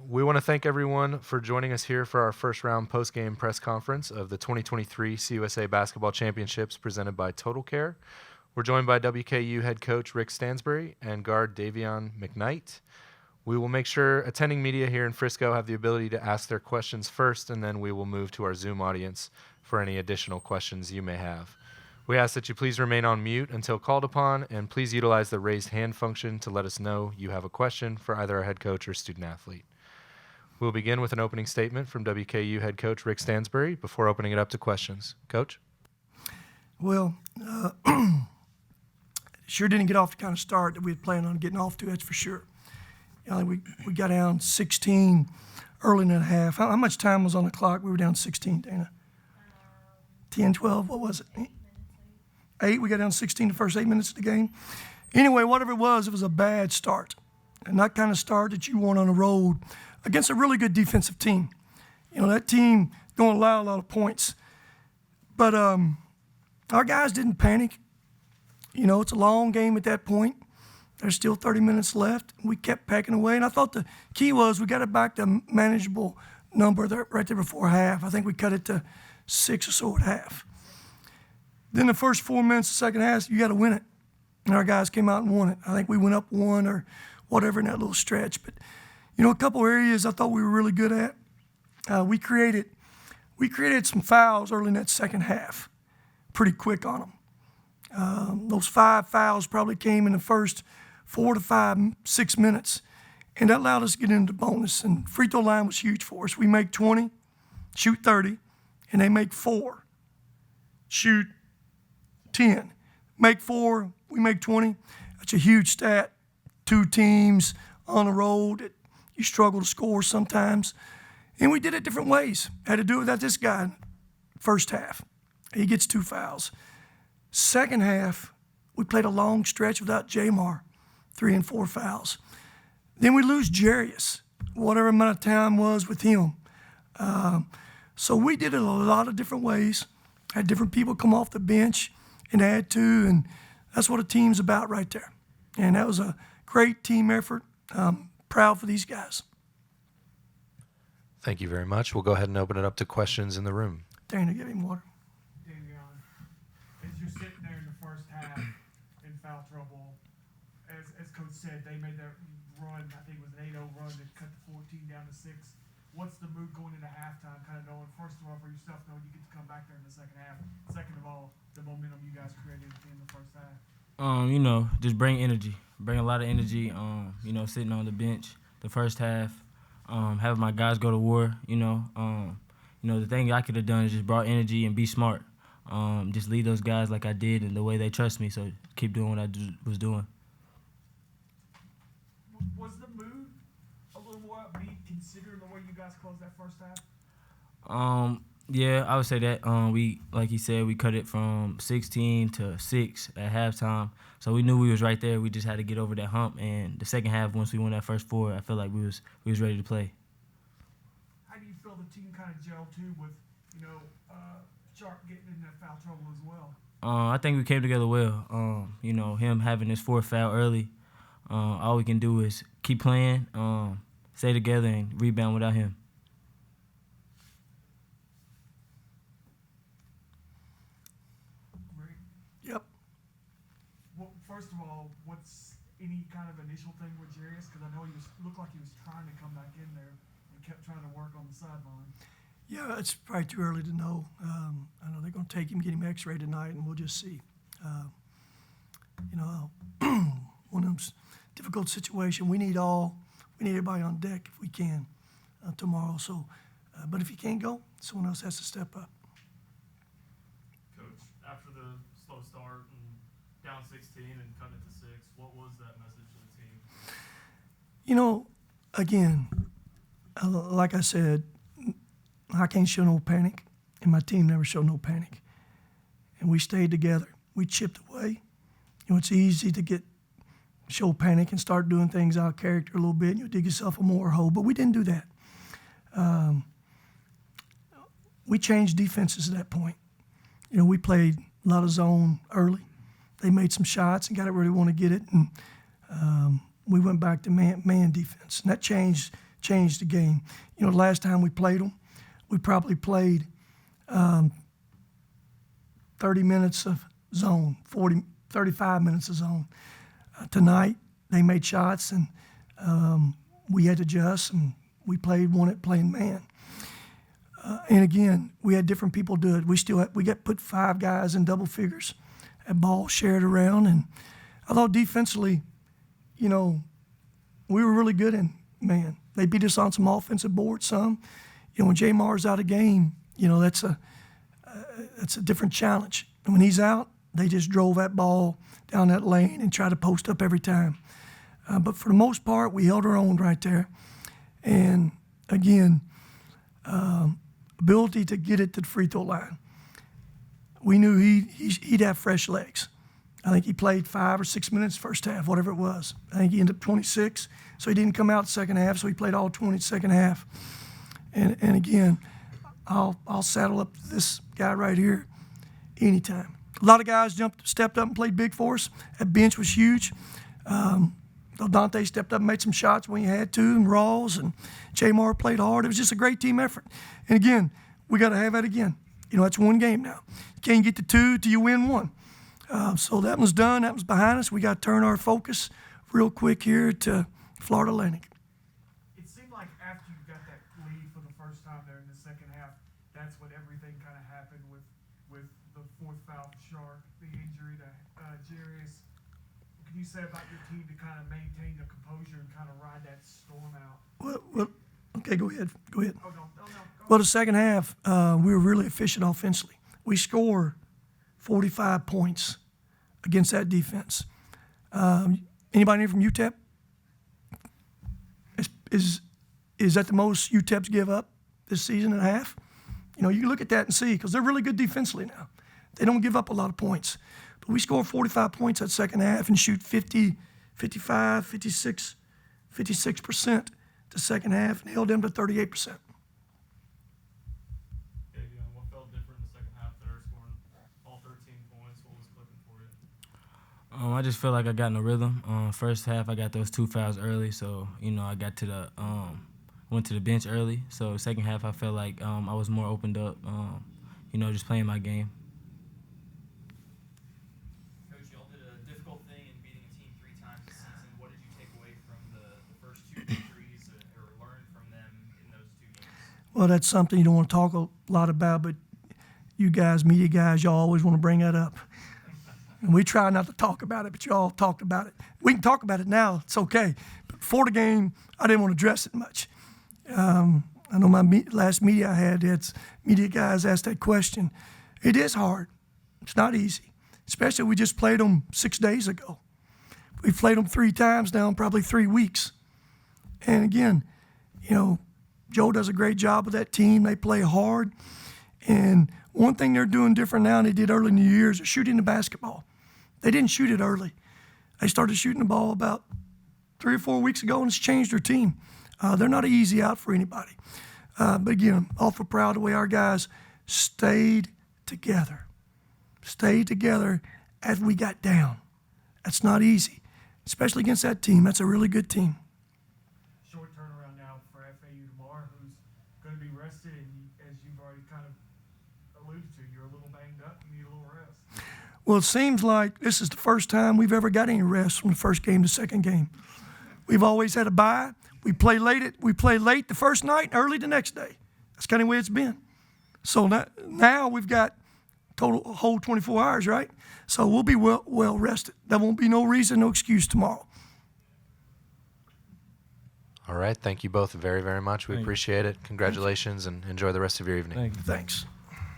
We want to thank everyone for joining us here for our first round post-game press conference of the 2023 CUSA Basketball Championships presented by Total Care. We're joined by WKU head coach Rick Stansbury and guard Dayvion McKnight. We will make sure attending media here in Frisco have the ability to ask their questions first, and then we will move to our Zoom audience for any additional questions you may have. We ask that you please remain on mute until called upon, and please utilize the raised hand function to let us know you have a question for either our head coach or student athlete. We'll begin with an opening statement from WKU head coach Rick Stansbury before opening it up to questions. Coach? Well, sure didn't get off the kind of start that we had planned on getting off to, that's for sure. You know, we got down 16 early in the half. How much time was on the clock? We were down 16, Dana. 10, 12, what was it? 8, we got down 16 the first 8 minutes of the game. Anyway, whatever it was a bad start. And that kind of start that you want on the road against a really good defensive team. You know, that team don't allow a lot of points. But our guys didn't panic. You know, it's a long game at that point. There's still 30 minutes left. We kept packing away. And I thought the key was we got it back to a manageable number there, right there before half. I think we cut it to 6 or so at half. Then the first 4 minutes of the second half, you got to win it. And our guys came out and won it. I think we went up 1 or whatever in that little stretch. But, you know, a couple areas I thought we were really good at. We created some fouls early in that second half, pretty quick on them. Those 5 fouls probably came in the first 4 to 5, 6 minutes. And that allowed us to get into the bonus. And free throw line was huge for us. We make 20, shoot 30, and they make 4, shoot 10. Make 4, we make 20. That's a huge stat. 2 teams on the road that you struggle to score sometimes. And we did it different ways. Had to do it without this guy first half. He gets 2 fouls. Second half, we played a long stretch without Jamar, 3 and 4 fouls. Then we lose Jarius, whatever amount of time was with him. So we did it a lot of different ways. Had different people come off the bench and add to, and that's what a team's about right there. And that was a great team effort. Proud for these guys. Thank you very much. We'll go ahead and open it up to questions in the room. Dana, give him water. Dayvion, as you're sitting there in the first half in foul trouble, as Coach said, they made that run, I think it was an 8-0 run that cut the 14 down to 6. What's the mood going into halftime, kind of knowing, first of all, for yourself, knowing you get to come back there in the second half? Second of all, the momentum you guys created in the first half. You know, just bring energy. Bring a lot of energy, you know, sitting on the bench the first half, having my guys go to war, you know. The thing I could have done is just brought energy and be smart. Just lead those guys like I did and the way they trust me, so keep doing what I was doing. Was the mood a little more upbeat considering the way you guys closed that first half? Yeah, I would say that we, like he said, we cut it from 16 to 6 at halftime. So we knew we was right there. We just had to get over that hump. And the second half, once we won that first 4, I felt like we was ready to play. How do you feel the team kind of gelled too with, Sharp getting in that foul trouble as well? I think we came together well. Him having his 4th foul early. All we can do is keep playing, stay together, and rebound without him. Yep. Well, first of all, what's any kind of initial thing with Jarius? Because I know looked like he was trying to come back in there and kept trying to work on the sideline. Yeah, it's probably too early to know. I know they're going to take him, get him x-rayed tonight, and we'll just see. One of them's difficult situation. We need everybody on deck if we can tomorrow. So, but if you can't go, someone else has to step up. Coach, after the slow start and down 16 and cutting it to 6, what was that message to the team? You know, again, like I said, I can't show no panic, and my team never showed no panic. And we stayed together. We chipped away. You know, it's easy to show panic and start doing things out of character a little bit, and you dig yourself a more hole, but we didn't do that. We changed defenses at that point. You know, we played a lot of zone early. They made some shots and got it where they want to get it, and we went back to man defense. And that changed changed the game. You know, the last time we played them, we probably played 30 minutes of zone, 35 minutes of zone. Tonight, they made shots, and we had to adjust, and we won it playing man. And again, we had different people do it. We got put 5 guys in double figures, had ball shared around, and I thought defensively, you know, we were really good in man. They beat us on some offensive boards, some. You know, when Jamar's out of game, you know, that's a different challenge. And when he's out, they just drove that ball down that lane and tried to post up every time. But for the most part, we held our own right there. And again, ability to get it to the free throw line. We knew he'd have fresh legs. I think he played 5 or 6 minutes first half, whatever it was. I think he ended up 26, so he didn't come out second half, so he played all 20 second half. And again, I'll saddle up this guy right here anytime. A lot of guys stepped up and played big for us. That bench was huge. Dante stepped up and made some shots when he had to, and Rawls and Jamar played hard. It was just a great team effort. And again, we got to have that again. You know, that's one game now. You can't get to 2 till you win 1. So that one's done. That was behind us. We got to turn our focus real quick here to Florida Atlantic. It seemed like after you got that lead for the first time there in the second half, that's when everything kind of happened with the 4th foul for Shark, the injury to Jarius. What can you say about your team to kind of maintain the composure and kind of ride that storm out? Well, okay, go ahead. Oh, no. Go Well, the second half, we were really efficient offensively. We scored 45 points against that defense. Anybody in from UTEP? Is that the most UTEPs give up this season and a half? You know, you can look at that and see, because they're really good defensively now. They don't give up a lot of points. But we scored 45 points that second half and shoot 50, 55, 56% the second half and held them to 38%. Dayvion, what felt different in the second half there, scoring all 13 points? What was clicking for you? I just feel like I got in a rhythm. First half, I got those 2 fouls early, so you know I got to the went to the bench early. So second half, I felt like I was more opened up. You know, just playing my game. Coach, y'all did a difficult thing in beating a team 3 times this season. What did you take away from the first 2 victories or learn from them in those 2 games? Well, that's something you don't want to talk a lot about, but you guys, media guys, y'all always want to bring that up. And we try not to talk about it, but y'all talked about it. We can talk about it now. It's okay. But before the game, I didn't want to address it much. I know my last media I had media guys asked that question. It is hard. It's not easy, especially we just played them 6 days ago. We've played them 3 times now in probably 3 weeks. And again, you know, Joe does a great job with that team. They play hard. And one thing they're doing different now than they did early in the year is they're shooting the basketball. They didn't shoot it early. They started shooting the ball about 3 or 4 weeks ago, and it's changed their team. They're not an easy out for anybody. But again, I'm awful proud of the way our guys stayed together. Stayed together as we got down. That's not easy, especially against that team. That's a really good team. Short turnaround now for FAU tomorrow, who's going to be rested, and as you've already kind of alluded to, you're a little banged up, you need a little rest. Well, it seems like this is the first time we've ever got any rest from the first game to second game. We've always had a bye. We play late the first night and early the next day. That's kind of the way it's been. So now we've got a whole 24 hours, right? So we'll be well rested. There won't be no reason, no excuse tomorrow. All right. Thank you both very, very much. We appreciate it. Congratulations and enjoy the rest of your evening. Thank you. Thanks.